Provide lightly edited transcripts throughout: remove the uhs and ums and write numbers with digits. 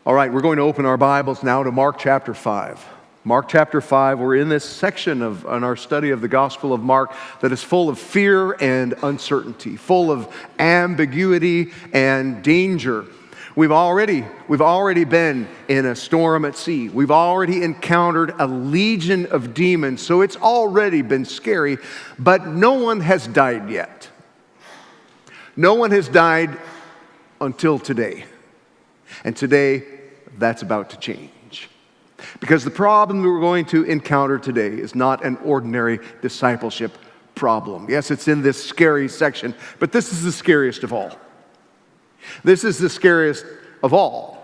All right, we're going to open our Bibles now to Mark chapter 5. Mark chapter 5, we're in this section in our study of the Gospel of Mark that is full of fear and uncertainty, full of ambiguity and danger. We've already been in a storm at sea. We've already encountered a legion of demons, so it's already been scary, but no one has died yet. No one has died until today. And today, that's about to change. Because the problem we're going to encounter today is not an ordinary discipleship problem. Yes, it's in this scary section, but this is the scariest of all. This is the scariest of all.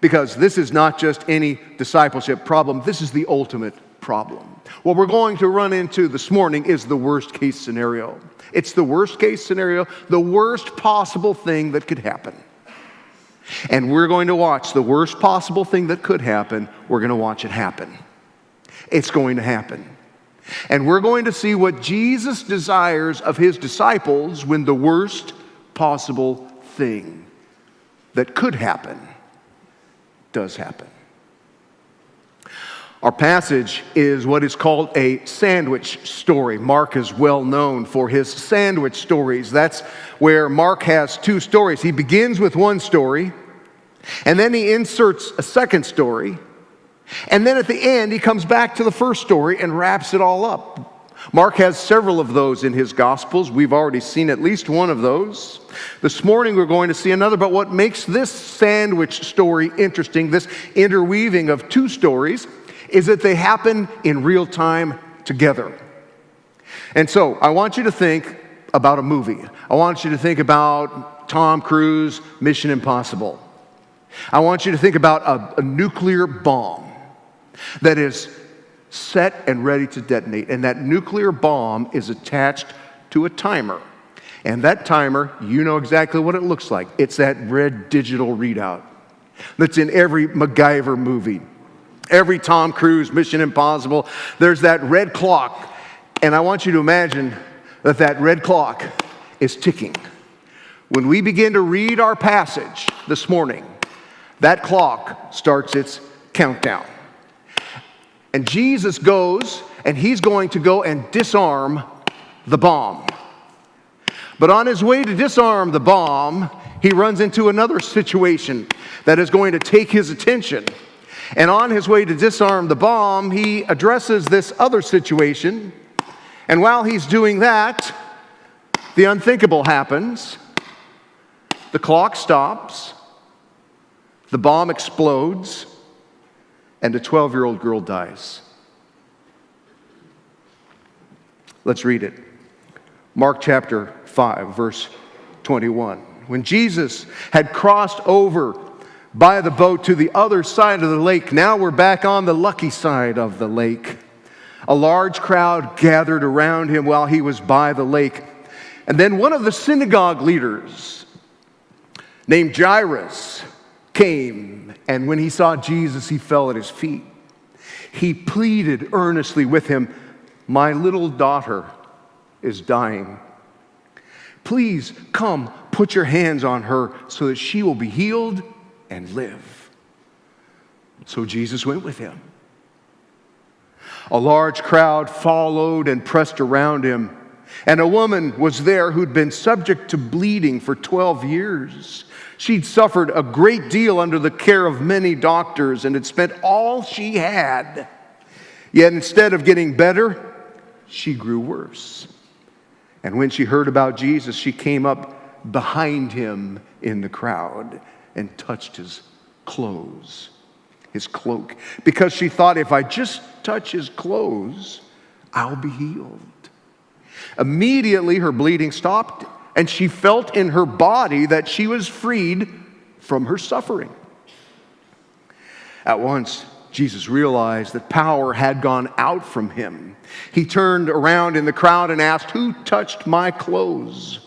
Because this is not just any discipleship problem, this is the ultimate problem. What we're going to run into this morning is the worst case scenario. It's the worst case scenario, the worst possible thing that could happen. And we're going to watch the worst possible thing that could happen. We're going to watch it happen. It's going to happen. And we're going to see what Jesus desires of his disciples when the worst possible thing that could happen does happen. Our passage is what is called a sandwich story. Mark is well known for his sandwich stories. That's where Mark has two stories. He begins with one story, and then he inserts a second story, and then at the end he comes back to the first story and wraps it all up. Mark has several of those in his Gospels. We've already seen at least one of those. This morning we're going to see another, but what makes this sandwich story interesting, this interweaving of two stories, is that they happen in real time together. And so I want you to think about a movie. I want you to think about Tom Cruise, Mission Impossible. I want you to think about a nuclear bomb that is set and ready to detonate. And that nuclear bomb is attached to a timer. And that timer, you know exactly what it looks like. It's that red digital readout that's in every MacGyver movie. Every Tom Cruise, Mission Impossible, there's that red clock. And I want you to imagine that that red clock is ticking. When we begin to read our passage this morning, that clock starts its countdown. And Jesus goes, and he's going to go and disarm the bomb. But on his way to disarm the bomb, he runs into another situation that is going to take his attention. And on his way to disarm the bomb, he addresses this other situation. And while he's doing that, the unthinkable happens. The clock stops. The bomb explodes. And a 12-year-old girl dies. Let's read it. Mark chapter 5, verse 21. When Jesus had crossed over by the boat to the other side of the lake. Now we're back on the lucky side of the lake. A large crowd gathered around him while he was by the lake. And then one of the synagogue leaders, named Jairus, came. And when he saw Jesus, he fell at his feet. He pleaded earnestly with him, "My little daughter is dying. Please come, put your hands on her so that she will be healed and live." So Jesus went with him. A large crowd followed and pressed around him. And a woman was there who'd been subject to bleeding for 12 years. She'd suffered a great deal under the care of many doctors and had spent all she had. Yet instead of getting better, she grew worse. And when she heard about Jesus, she came up behind him in the crowd and touched his clothes, his cloak, because she thought, if I just touch his clothes, I'll be healed. Immediately her bleeding stopped, and she felt in her body that she was freed from her suffering. At once, Jesus realized that power had gone out from him. He turned around in the crowd and asked, "Who touched my clothes?"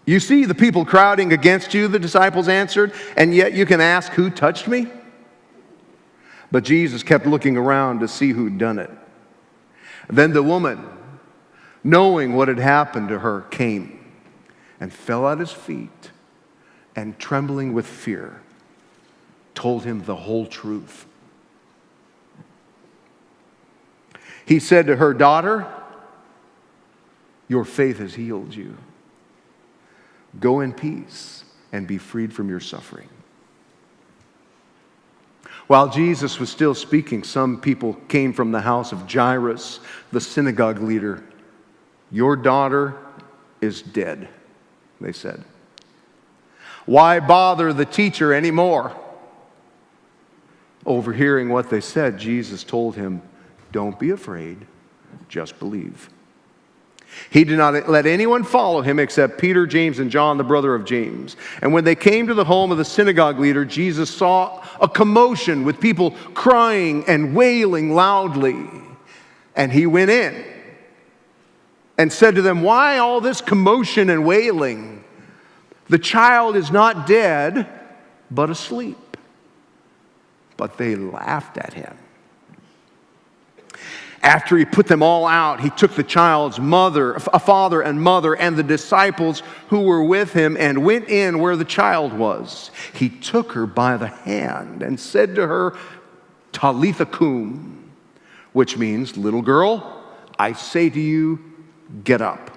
"You see the people crowding against you," the disciples answered, "and yet you can ask, 'Who touched me?'" But Jesus kept looking around to see who'd done it. Then the woman, knowing what had happened to her, came and fell at his feet, and trembling with fear, told him the whole truth. He said to her, "Daughter, your faith has healed you. Go in peace and be freed from your suffering." While Jesus was still speaking, some people came from the house of Jairus, the synagogue leader. "Your daughter is dead," they said. "Why bother the teacher anymore?" Overhearing what they said, Jesus told him, "Don't be afraid, just believe." He did not let anyone follow him except Peter, James, and John, the brother of James. And when they came to the home of the synagogue leader, Jesus saw a commotion with people crying and wailing loudly. And he went in and said to them, "Why all this commotion and wailing? The child is not dead, but asleep." But they laughed at him. After he put them all out, he took the child's father and mother and the disciples who were with him and went in where the child was. He took her by the hand and said to her, "Talitha cum," which means, "Little girl, I say to you, get up."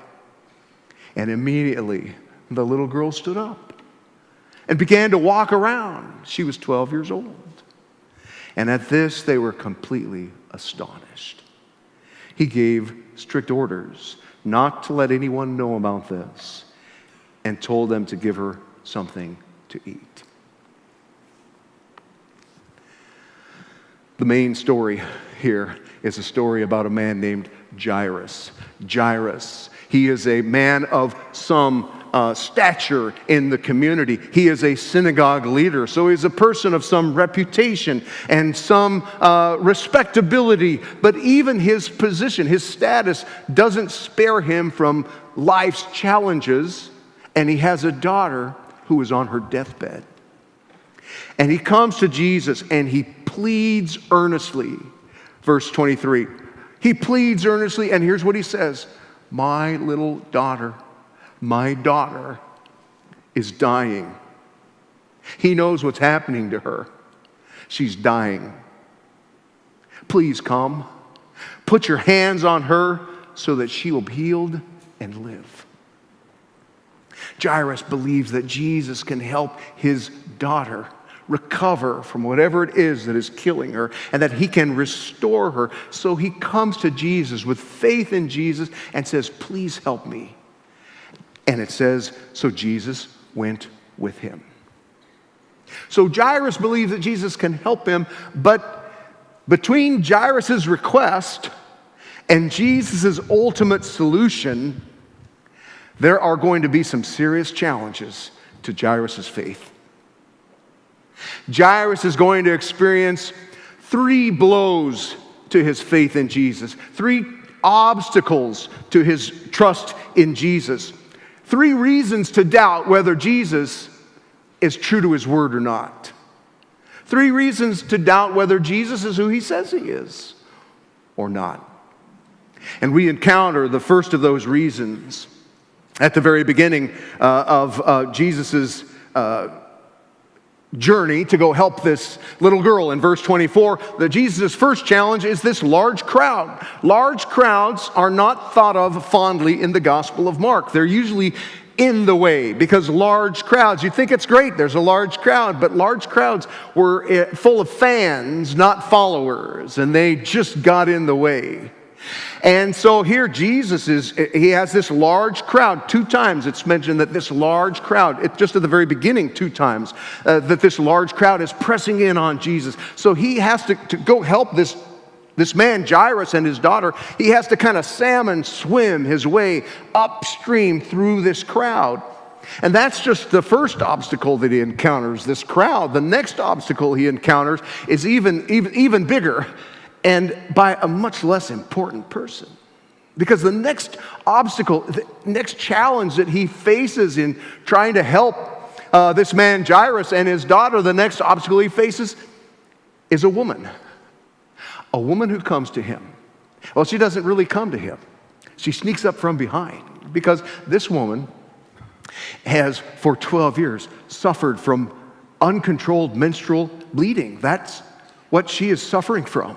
And immediately the little girl stood up and began to walk around. She was 12 years old. And at this they were completely astonished. He gave strict orders not to let anyone know about this and told them to give her something to eat. The main story here is a story about a man named Jairus. Jairus. He is a man of some stature in the community. He is a synagogue leader, so he's a person of some reputation and some respectability. But even his position, his status, doesn't spare him from life's challenges. And he has a daughter who is on her deathbed. And he comes to Jesus and he pleads earnestly. Verse 23. He pleads earnestly, and here's what he says: "My little daughter, my daughter is dying." He knows what's happening to her. She's dying. "Please come. Put your hands on her so that she will be healed and live." Jairus believes that Jesus can help his daughter recover from whatever it is that is killing her, and that he can restore her. So he comes to Jesus with faith in Jesus and says, "Please help me." And it says, so Jesus went with him. So Jairus believes that Jesus can help him, but between Jairus' request and Jesus' ultimate solution, there are going to be some serious challenges to Jairus' faith. Jairus is going to experience 3 blows to his faith in Jesus, 3 obstacles to his trust in Jesus, 3 reasons to doubt whether Jesus is true to his word or not, 3 reasons to doubt whether Jesus is who he says he is or not. And we encounter the first of those reasons at the very beginning of Jesus' journey to go help this little girl. In verse 24, Jesus' first challenge is this large crowd. Large crowds are not thought of fondly in the Gospel of Mark. They're usually in the way, because large crowds, you think it's great, there's a large crowd, but large crowds were full of fans, not followers, and they just got in the way. And so here he has this large crowd. 2 times it's mentioned that this large crowd, just at the very beginning 2 times, that this large crowd is pressing in on Jesus. So he has to go help this man, Jairus, and his daughter. He has to kind of salmon swim his way upstream through this crowd. And that's just the first obstacle that he encounters, this crowd. The next obstacle he encounters is even bigger, and by a much less important person. Because the next obstacle, the next challenge that he faces in trying to help this man Jairus and his daughter, the next obstacle he faces is a woman. A woman who comes to him. Well, she doesn't really come to him. She sneaks up from behind, because this woman has for 12 years suffered from uncontrolled menstrual bleeding. That's what she is suffering from.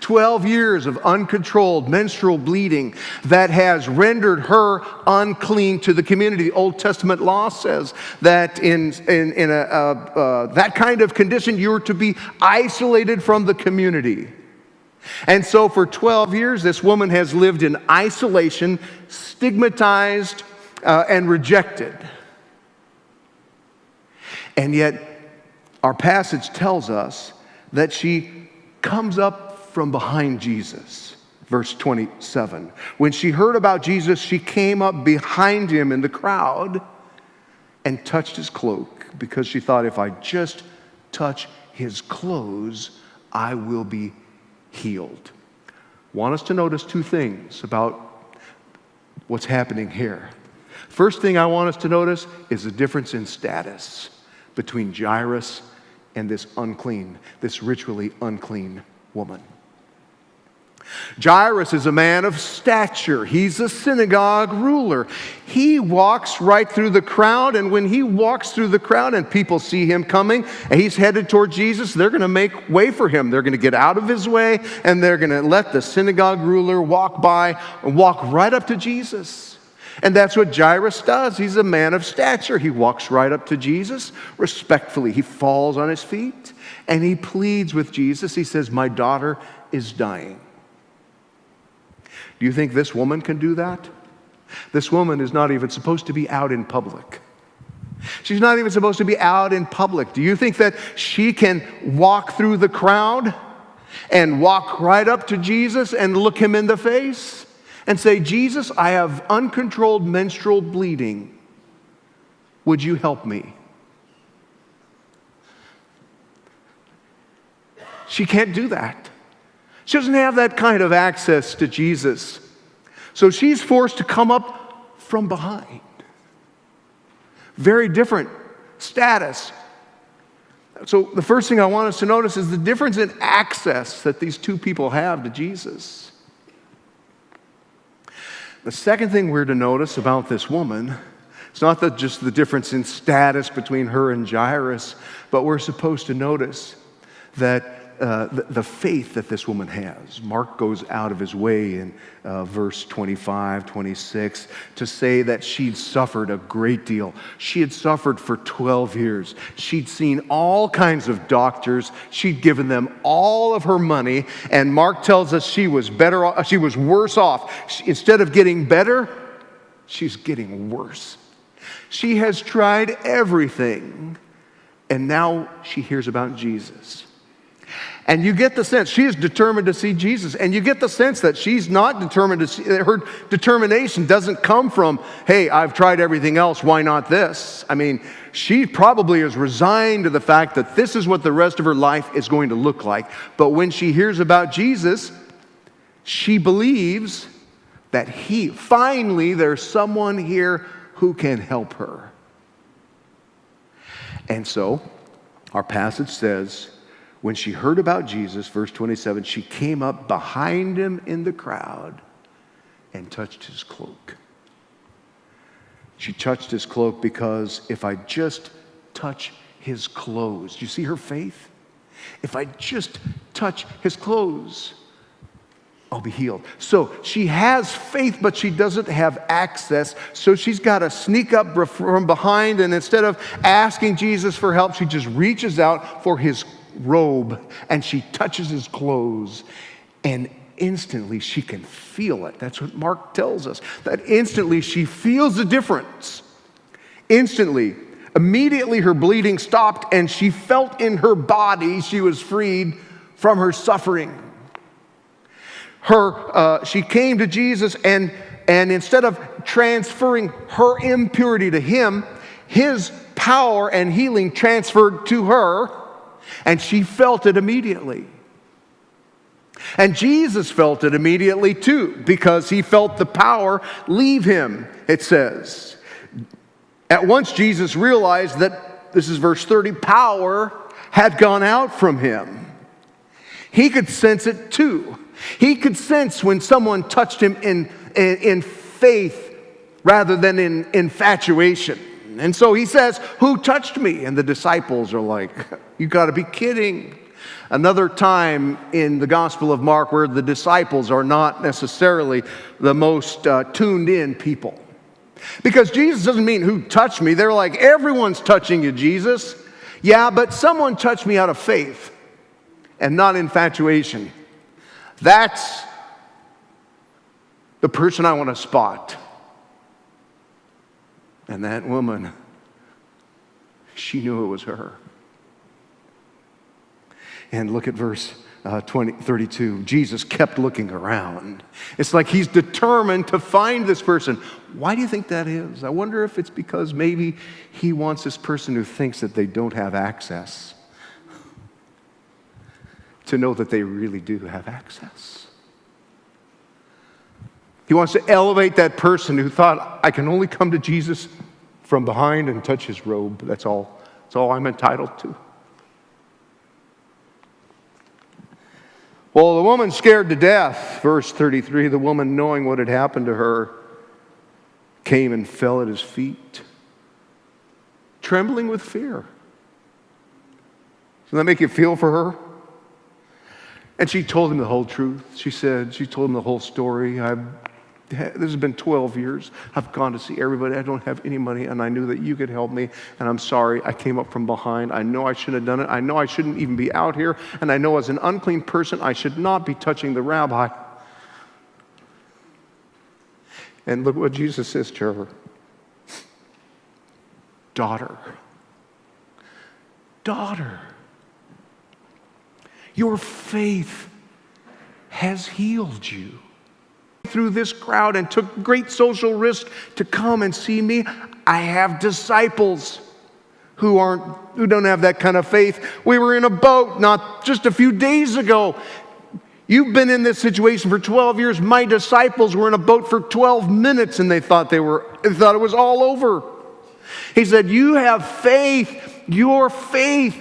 12 years of uncontrolled menstrual bleeding that has rendered her unclean to the community. The Old Testament law says that in that kind of condition, you are to be isolated from the community. And so for 12 years, this woman has lived in isolation, stigmatized, and rejected. And yet, our passage tells us that she comes up from behind Jesus. Verse 27. When she heard about Jesus, she came up behind him in the crowd and touched his cloak, because she thought, if I just touch his clothes, I will be healed. Want us to notice two things about what's happening here. First thing I want us to notice is the difference in status between Jairus and this ritually unclean woman. Jairus is a man of stature. He's a synagogue ruler. He walks right through the crowd, and when he walks through the crowd and people see him coming and he's headed toward Jesus, they're going to make way for him. They're going to get out of his way, and they're going to let the synagogue ruler walk by and walk right up to Jesus. And that's what Jairus does. He's a man of stature. He walks right up to Jesus respectfully. He falls on his feet and he pleads with Jesus. He says, my daughter is dying. Do you think this woman can do that? This woman is not even supposed to be out in public. She's not even supposed to be out in public. Do you think that she can walk through the crowd and walk right up to Jesus and look him in the face and say, Jesus, I have uncontrolled menstrual bleeding. Would you help me? She can't do that. She doesn't have that kind of access to Jesus. So she's forced to come up from behind. Very different status. So the first thing I want us to notice is the difference in access that these two people have to Jesus. The second thing we're to notice about this woman, it's not just the difference in status between her and Jairus, but we're supposed to notice that the faith that this woman has. Mark goes out of his way in verse 25, 26 to say that she'd suffered a great deal. She had suffered for 12 years. She'd seen all kinds of doctors. She'd given them all of her money, and Mark tells us she was worse off. Instead of getting better, she's getting worse. She has tried everything, and now she hears about Jesus. And you get the sense she is determined to see Jesus. And you get the sense that she's not determined to see, her determination doesn't come from, hey, I've tried everything else, why not this? I mean, she probably is resigned to the fact that this is what the rest of her life is going to look like. But when she hears about Jesus, she believes that finally there's someone here who can help her. And so, our passage says, when she heard about Jesus, verse 27, she came up behind him in the crowd and touched his cloak. She touched his cloak because if I just touch his clothes, do you see her faith? If I just touch his clothes, I'll be healed. So she has faith, but she doesn't have access. So she's got to sneak up from behind, and instead of asking Jesus for help, she just reaches out for his robe and she touches his clothes, and instantly she can feel it. That's what Mark tells us, that instantly she feels the difference. Immediately her bleeding stopped, and she felt in her body she was freed from her suffering. She came to Jesus, and instead of transferring her impurity to him, his power and healing transferred to her, and she felt it immediately. And Jesus felt it immediately too, because he felt the power leave him, it says. At once Jesus realized that, this is verse 30, power had gone out from him. He could sense it too. He could sense when someone touched him in faith rather than in infatuation. situation. And so he says, "Who touched me?" And the disciples are like, "You got to be kidding." Another time in the Gospel of Mark where the disciples are not necessarily the most tuned in people. Because Jesus doesn't mean who touched me. They're like, everyone's touching you, Jesus. Yeah, but someone touched me out of faith and not infatuation. That's the person I want to spot. And that woman, she knew it was her. And look at verse 32. Jesus kept looking around. It's like he's determined to find this person. Why do you think that is? I wonder if it's because maybe he wants this person who thinks that they don't have access to know that they really do have access. He wants to elevate that person who thought, I can only come to Jesus from behind and touch his robe. That's all I'm entitled to. Well, the woman scared to death, verse 33, the woman, knowing what had happened to her, came and fell at his feet, trembling with fear. Doesn't that make you feel for her? And she told him the whole truth. She told him the whole story. This has been 12 years. I've gone to see everybody. I don't have any money, and I knew that you could help me, and I'm sorry. I came up from behind. I know I shouldn't have done it. I know I shouldn't even be out here, and I know as an unclean person, I should not be touching the rabbi. And look what Jesus says to her. Daughter, your faith has healed you. Through this crowd and took great social risk to come and see me. I have disciples who don't have that kind of faith. We were in a boat not just a few days ago. You've been in this situation for 12 years. My disciples were in a boat for 12 minutes and they thought it was all over. He said, you have faith. Your faith.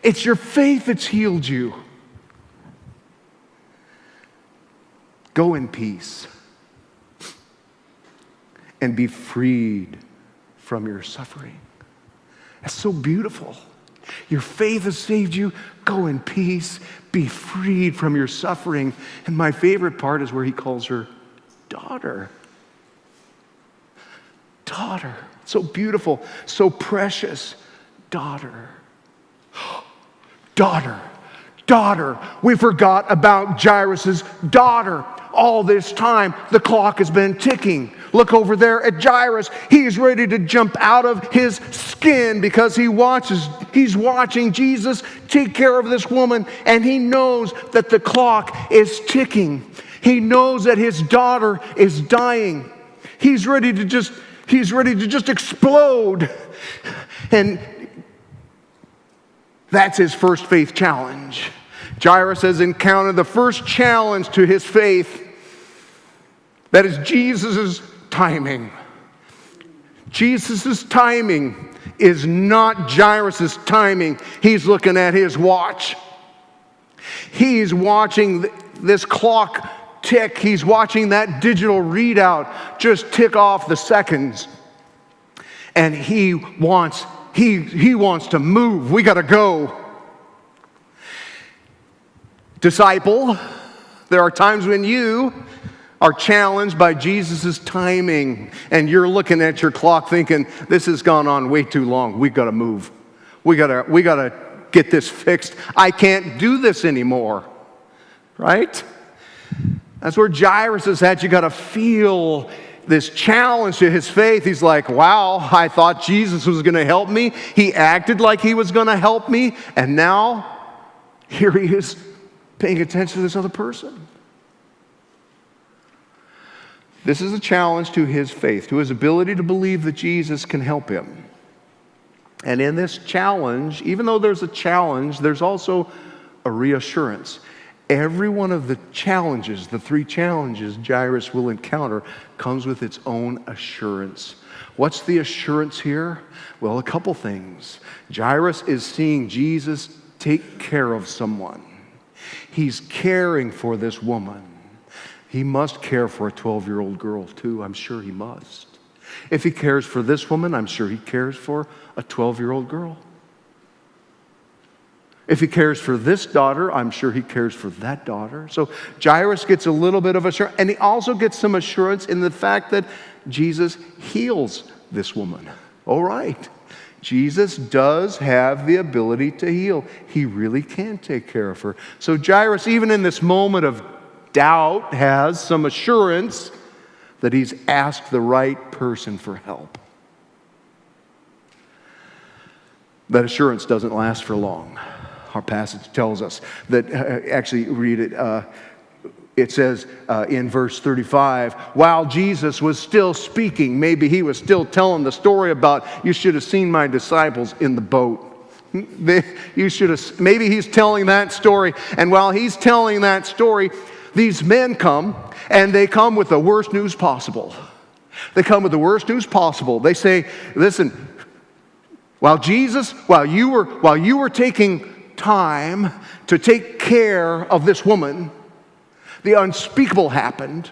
It's your faith that's healed you. Go in peace and be freed from your suffering. That's so beautiful. Your faith has saved you. Go in peace. Be freed from your suffering. And my favorite part is where he calls her daughter. Daughter. So beautiful. So precious. Daughter. Daughter. Daughter. We forgot about Jairus' daughter. All this time, the clock has been ticking. Look over there at Jairus. He's ready to jump out of his skin because he's watching Jesus take care of this woman, and he knows that the clock is ticking. He knows that his daughter is dying. He's ready to just explode. And that's his first faith challenge. Jairus has encountered the first challenge to his faith. That is Jesus' timing. Jesus' timing is not Jairus' timing. He's looking at his watch. He's watching this clock tick. He's watching that digital readout just tick off the seconds. And he wants to move. We got to go. Disciple, there are times when you are challenged by Jesus' timing and you're looking at your clock thinking, this has gone on way too long. We got to move. We got to get this fixed. I can't do this anymore. Right? That's where Jairus is at. You got to feel this challenge to his faith. He's like, wow, I thought Jesus was going to help me. He acted like he was going to help me. And now here he is paying attention to this other person. This is a challenge to his faith, to his ability to believe that Jesus can help him. And in this challenge, even though there's a challenge, there's also a reassurance. Every one of the challenges, the three challenges Jairus will encounter, comes with its own assurance. What's the assurance here? Well, a couple things. Jairus is seeing Jesus take care of someone. He's caring for this woman. He must care for a 12-year-old girl too. I'm sure he must. If he cares for this woman, I'm sure he cares for a 12-year-old girl. If he cares for this daughter, I'm sure he cares for that daughter. So Jairus gets a little bit of assurance, and he also gets some assurance in the fact that Jesus heals this woman. All right, Jesus does have the ability to heal. He really can take care of her. So Jairus, even in this moment of doubt, has some assurance that he's asked the right person for help. That assurance doesn't last for long. Our passage tells us that, actually read it, it says in verse 35, while Jesus was still speaking, maybe he was still telling the story about, you should have seen my disciples in the boat. Maybe he's telling that story, and while he's telling that story, these men come, and they come with the worst news possible. They come with the worst news possible. They say, listen, while you were taking time to take care of this woman, the unspeakable happened.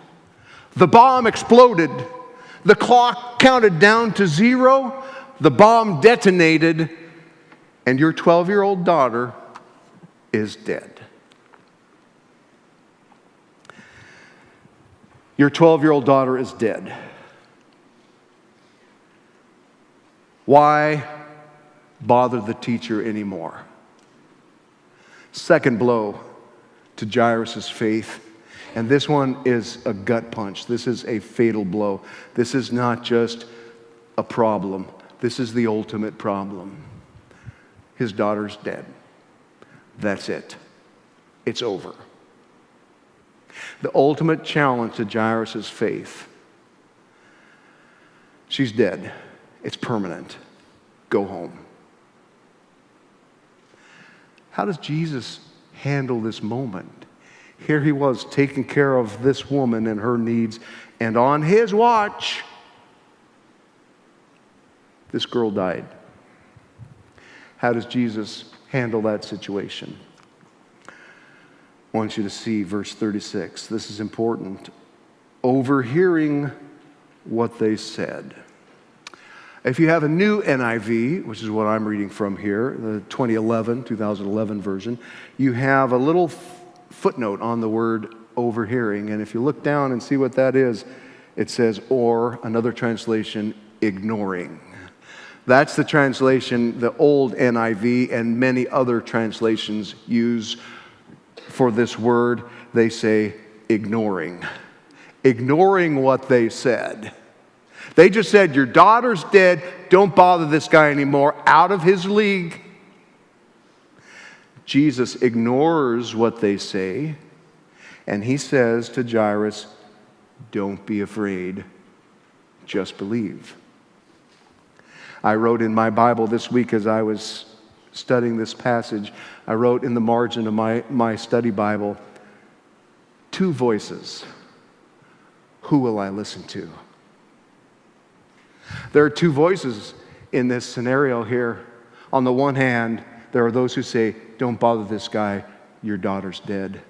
The bomb exploded. The clock counted down to 0. The bomb detonated, and your 12-year-old daughter is dead. Your 12-year-old daughter is dead. Why bother the teacher anymore? Second blow to Jairus' faith. And this one is a gut punch. This is a fatal blow. This is not just a problem. This is the ultimate problem. His daughter's dead. That's it. It's over. The ultimate challenge to Jairus' faith. She's dead. It's permanent. Go home. How does Jesus handle this moment? Here he was taking care of this woman and her needs, and on his watch, this girl died. How does Jesus handle that situation? I want you to see verse 36. This is important. Overhearing what they said. If you have a new NIV, which is what I'm reading from here, the 2011 version, you have a little footnote on the word overhearing. And if you look down and see what that is, it says, or another translation, ignoring. That's the translation the old NIV and many other translations use for this word. They say ignoring. Ignoring what they said. They just said, your daughter's dead, don't bother this guy anymore, out of his league. Jesus ignores what they say, and he says to Jairus, don't be afraid, just believe. I wrote in my Bible this week as I was studying this passage, I wrote in the margin of my study Bible, 2 voices. Who will I listen to? There are 2 voices in this scenario here. On the one hand, there are those who say, don't bother this guy, your daughter's dead.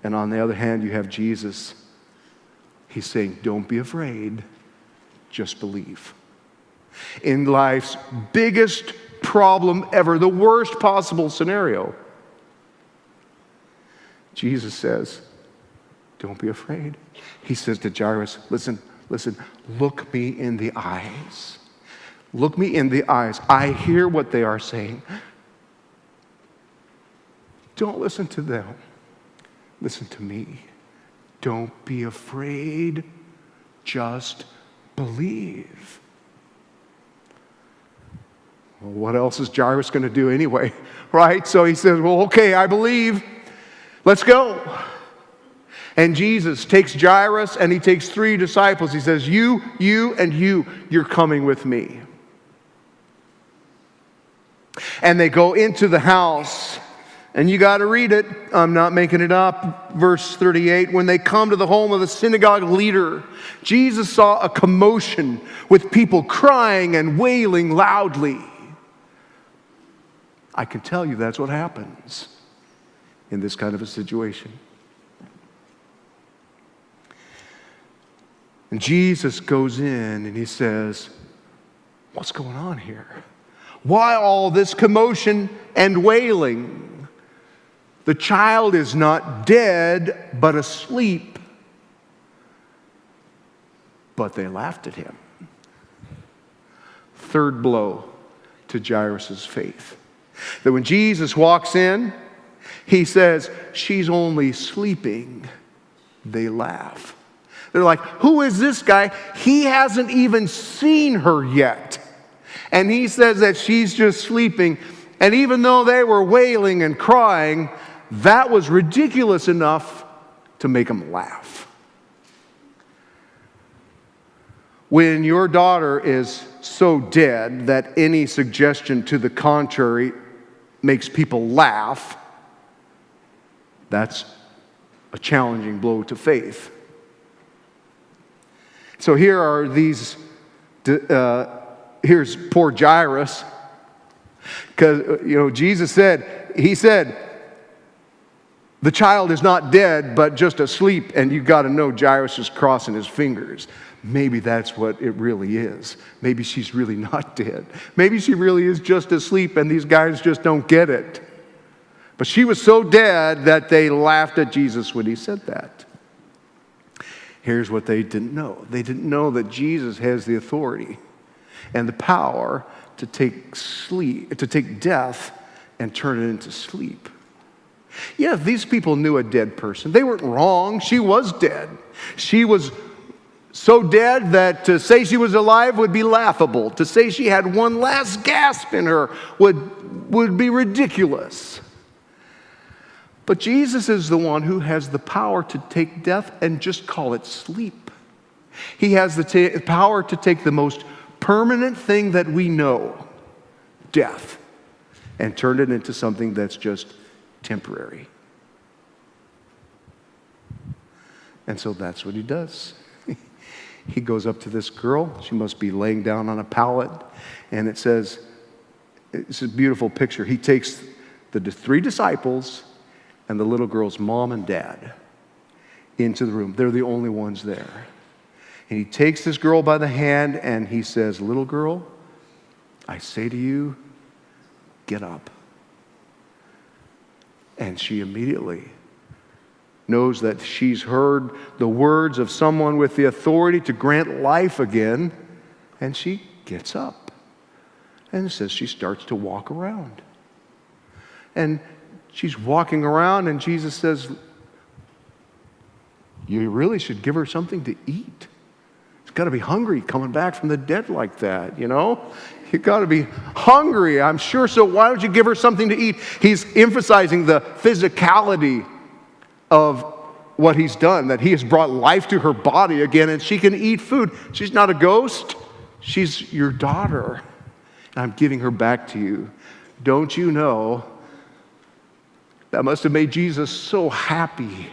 And on the other hand, you have Jesus. He's saying, don't be afraid, just believe. In life's biggest problem ever, the worst possible scenario, Jesus says, don't be afraid. He says to Jairus, listen, look me in the eyes. Look me in the eyes. I hear what they are saying. Don't listen to them. Listen to me. Don't be afraid. Just believe. Well, what else is Jairus going to do anyway? Right? So he says, well, okay, I believe. Let's go. And Jesus takes Jairus and he takes 3 disciples. He says, you, and you're coming with me. And they go into the house. And you got to read it. I'm not making it up. Verse 38, when they come to the home of the synagogue leader, Jesus saw a commotion with people crying and wailing loudly. I can tell you that's what happens in this kind of a situation. And Jesus goes in and he says, what's going on here? Why all this commotion and wailing? The child is not dead, but asleep. But they laughed at him. Third blow to Jairus' faith. That when Jesus walks in, he says, she's only sleeping. They laugh. They're like, who is this guy? He hasn't even seen her yet. And he says that she's just sleeping. And even though they were wailing and crying, that was ridiculous enough to make them laugh. When your daughter is so dead that any suggestion to the contrary makes people laugh, that's a challenging blow to faith. So here are these, here's poor Jairus, because, Jesus said, he said, the child is not dead, but just asleep, and you got to know Jairus is crossing his fingers. Maybe that's what it really is. Maybe she's really not dead. Maybe she really is just asleep, and these guys just don't get it. But she was so dead that they laughed at Jesus when he said that. Here's what they didn't know. They didn't know that Jesus has the authority and the power to take death and turn it into sleep. Yeah, these people knew a dead person. They weren't wrong. She was dead. She was so dead that to say she was alive would be laughable. To say she had one last gasp in her would be ridiculous. But Jesus is the one who has the power to take death and just call it sleep. He has the power to take the most permanent thing that we know, death, and turn it into something that's just temporary. And so that's what he does. He goes up to this girl. She must be laying down on a pallet. And it says, it's a beautiful picture. He takes the three disciples and the little girl's mom and dad into the room. They're the only ones there. And he takes this girl by the hand and he says, little girl, I say to you, get up. And she immediately knows that she's heard the words of someone with the authority to grant life again, and she gets up. And it says she starts to walk around. And she's walking around, and Jesus says, you really should give her something to eat. She's got to be hungry coming back from the dead like that, You've got to be hungry, I'm sure. So why don't you give her something to eat? He's emphasizing the physicality of what he's done, that he has brought life to her body again, and she can eat food. She's not a ghost. She's your daughter, and I'm giving her back to you. Don't you know that must have made Jesus so happy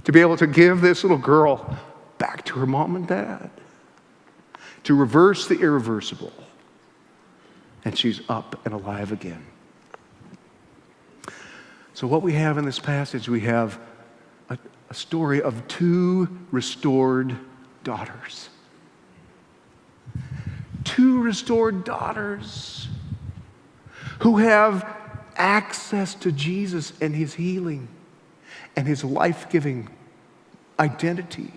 to be able to give this little girl back to her mom and dad, to reverse the irreversible. And she's up and alive again. So what we have in this passage, we have a story of two restored daughters. Two restored daughters who have access to Jesus and his healing and his life-giving identity.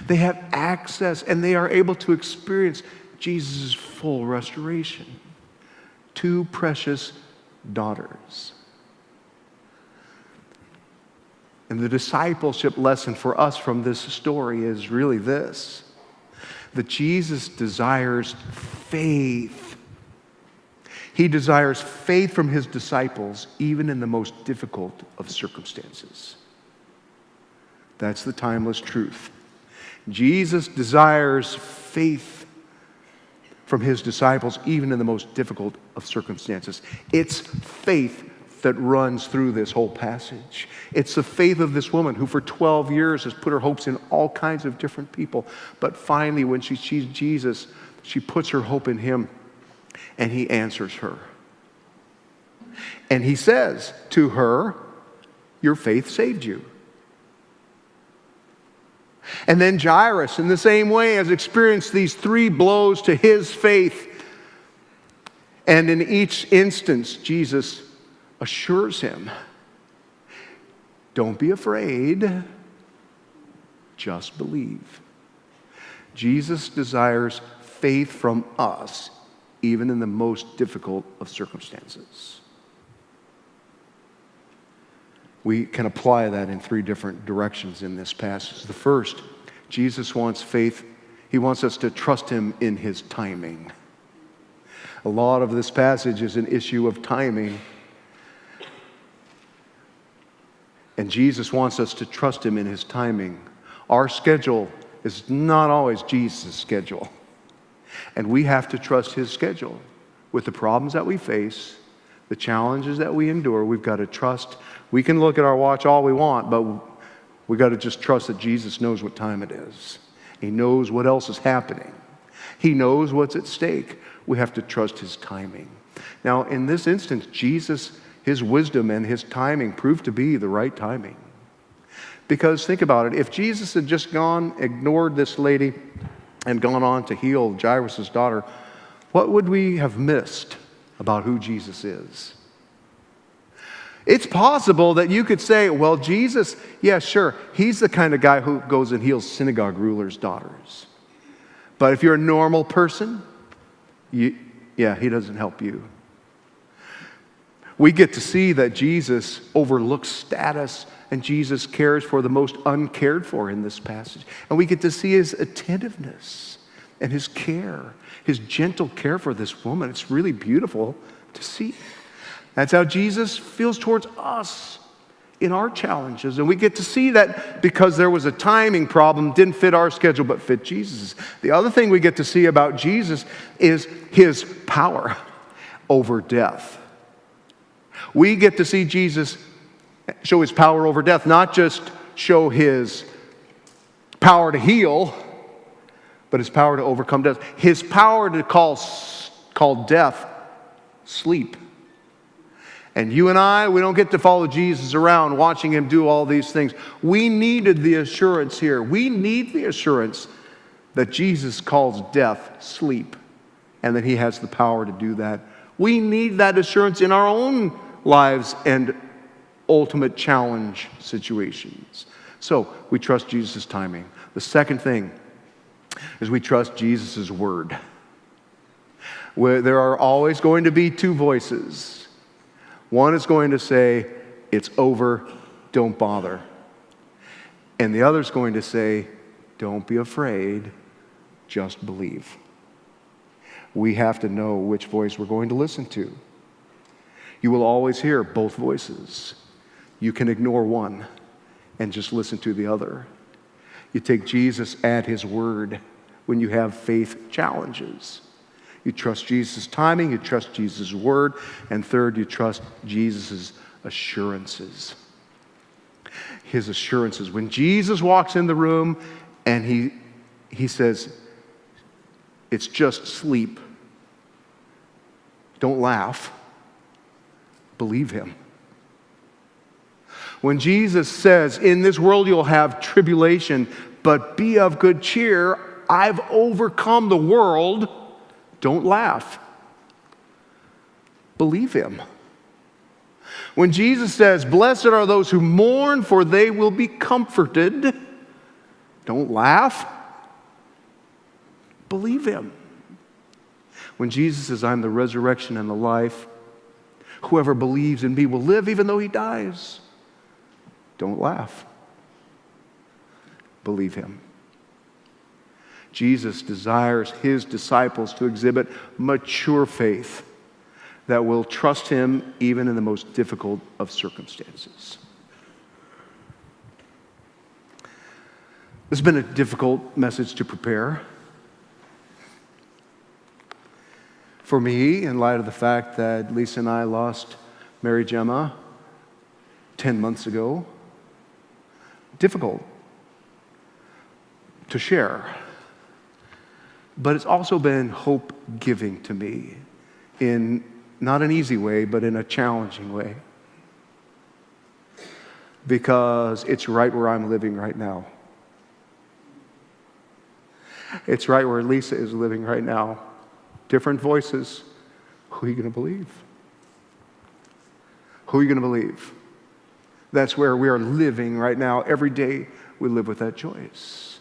They have access and they are able to experience Jesus' full restoration. Two precious daughters. And the discipleship lesson for us from this story is really this: that Jesus desires faith. He desires faith from his disciples, even in the most difficult of circumstances. That's the timeless truth. Jesus desires faith from his disciples, even in the most difficult of circumstances. It's faith that runs through this whole passage. It's the faith of this woman who for 12 years has put her hopes in all kinds of different people. But finally, when she sees Jesus, she puts her hope in him, and he answers her. And he says to her, your faith saved you. And then Jairus, in the same way, has experienced these 3 blows to his faith. And in each instance, Jesus assures him, don't be afraid, just believe. Jesus desires faith from us, even in the most difficult of circumstances. We can apply that in 3 different directions in this passage. The first, Jesus wants faith. He wants us to trust him in his timing. A lot of this passage is an issue of timing. And Jesus wants us to trust him in his timing. Our schedule is not always Jesus' schedule. And we have to trust his schedule. With the problems that we face, the challenges that we endure, we've got to trust. We can look at our watch all we want, but we've got to just trust that Jesus knows what time it is. He knows what else is happening. He knows what's at stake. We have to trust his timing. Now, in this instance, Jesus, his wisdom and his timing proved to be the right timing. Because think about it, if Jesus had just ignored this lady and gone on to heal Jairus' daughter, what would we have missed about who Jesus is? It's possible that you could say, well, Jesus, yeah, sure, he's the kind of guy who goes and heals synagogue rulers' daughters. But if you're a normal person, he doesn't help you. We get to see that Jesus overlooks status, and Jesus cares for the most uncared for in this passage. And we get to see his attentiveness and his care, his gentle care for this woman. It's really beautiful to see. That's how Jesus feels towards us in our challenges. And we get to see that because there was a timing problem, didn't fit our schedule, but fit Jesus'. The other thing we get to see about Jesus is his power over death. We get to see Jesus show his power over death, not just show his power to heal, but his power to overcome death. His power to call death sleep. And you and I, we don't get to follow Jesus around watching him do all these things. We needed the assurance here. We need the assurance that Jesus calls death sleep and that he has the power to do that. We need that assurance in our own lives and ultimate challenge situations. So we trust Jesus' timing. The second thing is we trust Jesus' word. There are always going to be 2 voices. One is going to say, it's over, don't bother. And the other is going to say, don't be afraid, just believe. We have to know which voice we're going to listen to. You will always hear both voices. You can ignore one and just listen to the other. You take Jesus at his word when you have faith challenges. You trust Jesus' timing, you trust Jesus' word, and third, you trust Jesus' assurances. His assurances. When Jesus walks in the room and he says, it's just sleep, don't laugh, believe him. When Jesus says, in this world you'll have tribulation, but be of good cheer, I've overcome the world, don't laugh. Believe him. When Jesus says, blessed are those who mourn, for they will be comforted, don't laugh. Believe him. When Jesus says, I'm the resurrection and the life, whoever believes in me will live even though he dies, don't laugh. Believe him. Jesus desires his disciples to exhibit mature faith that will trust him even in the most difficult of circumstances. This has been a difficult message to prepare for me in light of the fact that Lisa and I lost Mary Gemma 10 months ago. Difficult to share. But it's also been hope-giving to me in not an easy way, but in a challenging way. Because it's right where I'm living right now. It's right where Lisa is living right now. Different voices. Who are you going to believe? Who are you going to believe? That's where we are living right now. Every day we live with that choice.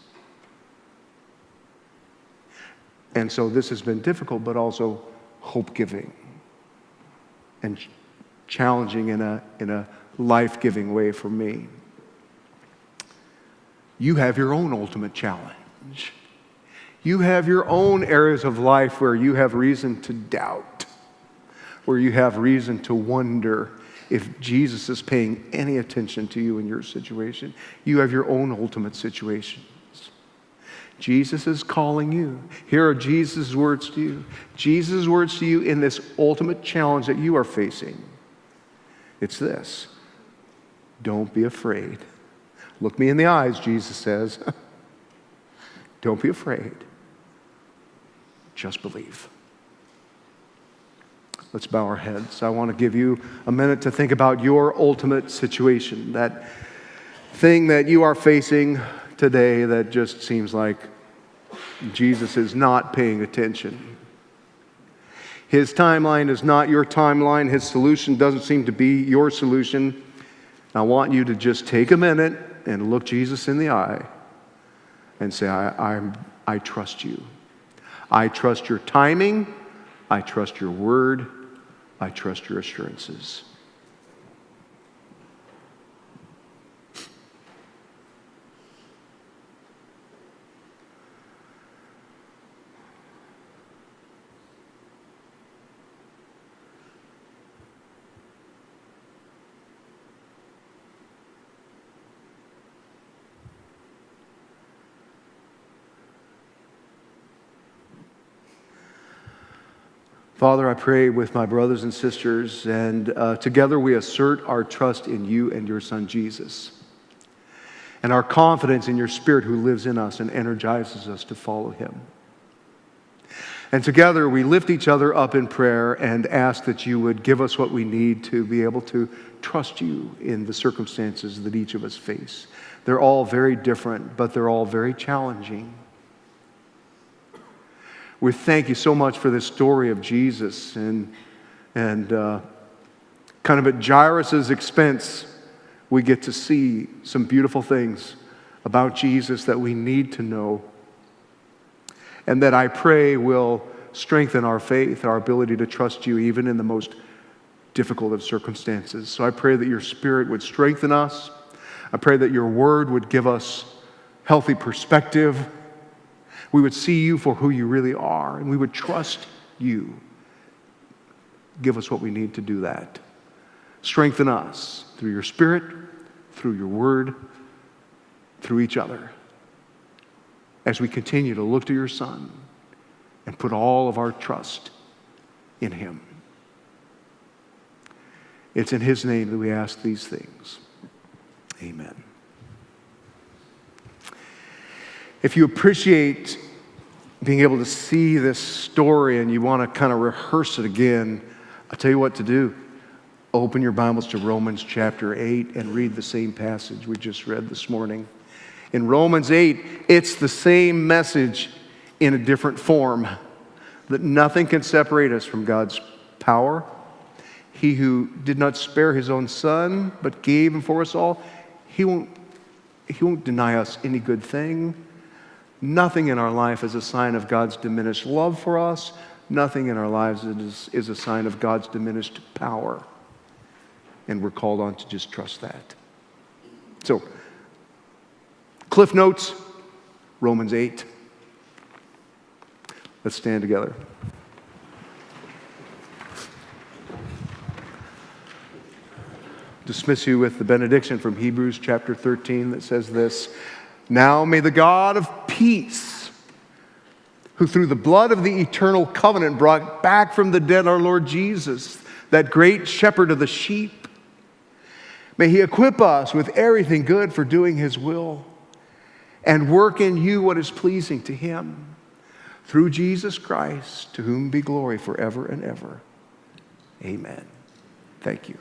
And so this has been difficult, but also hope-giving and challenging in a life-giving way for me. You have your own ultimate challenge. You have your own areas of life where you have reason to doubt, where you have reason to wonder if Jesus is paying any attention to you in your situation. You have your own ultimate situations. Jesus is calling you. Here are Jesus' words to you. Jesus' words to you in this ultimate challenge that you are facing. It's this: don't be afraid. Look me in the eyes, Jesus says. Don't be afraid. Just believe. Let's bow our heads. I want to give you a minute to think about your ultimate situation, that thing that you are facing today that just seems like Jesus is not paying attention. His timeline is not your timeline. His solution doesn't seem to be your solution. I want you to just take a minute and look Jesus in the eye and say, I trust you. I trust your timing. I trust your word. I trust your assurances. Father, I pray with my brothers and sisters, and together we assert our trust in you and your Son, Jesus, and our confidence in your Spirit who lives in us and energizes us to follow him. And together we lift each other up in prayer and ask that you would give us what we need to be able to trust you in the circumstances that each of us face. They're all very different, but they're all very challenging. We thank you so much for this story of Jesus, and kind of at Jairus' expense, we get to see some beautiful things about Jesus that we need to know, and that I pray will strengthen our faith, our ability to trust you even in the most difficult of circumstances. So I pray that your Spirit would strengthen us. I pray that your word would give us healthy perspective. We would see you for who you really are, and we would trust you. Give us what we need to do that. Strengthen us through your Spirit, through your word, through each other, as we continue to look to your Son and put all of our trust in him. It's in his name that we ask these things. Amen. If you appreciate being able to see this story and you want to kind of rehearse it again, I'll tell you what to do. Open your Bibles to Romans chapter 8 and read the same passage we just read this morning. In Romans 8, it's the same message in a different form, that nothing can separate us from God's power. He who did not spare his own Son, but gave him for us all, he won't deny us any good thing. Nothing in our life is a sign of God's diminished love for us. Nothing in our lives is a sign of God's diminished power. And we're called on to just trust that. So, Cliff Notes, Romans 8. Let's stand together. Dismiss you with the benediction from Hebrews chapter 13 that says this: Now may the God of peace, who through the blood of the eternal covenant brought back from the dead our Lord Jesus, that great shepherd of the sheep, may he equip us with everything good for doing his will, and work in you what is pleasing to him, through Jesus Christ, to whom be glory forever and ever. Amen. Thank you.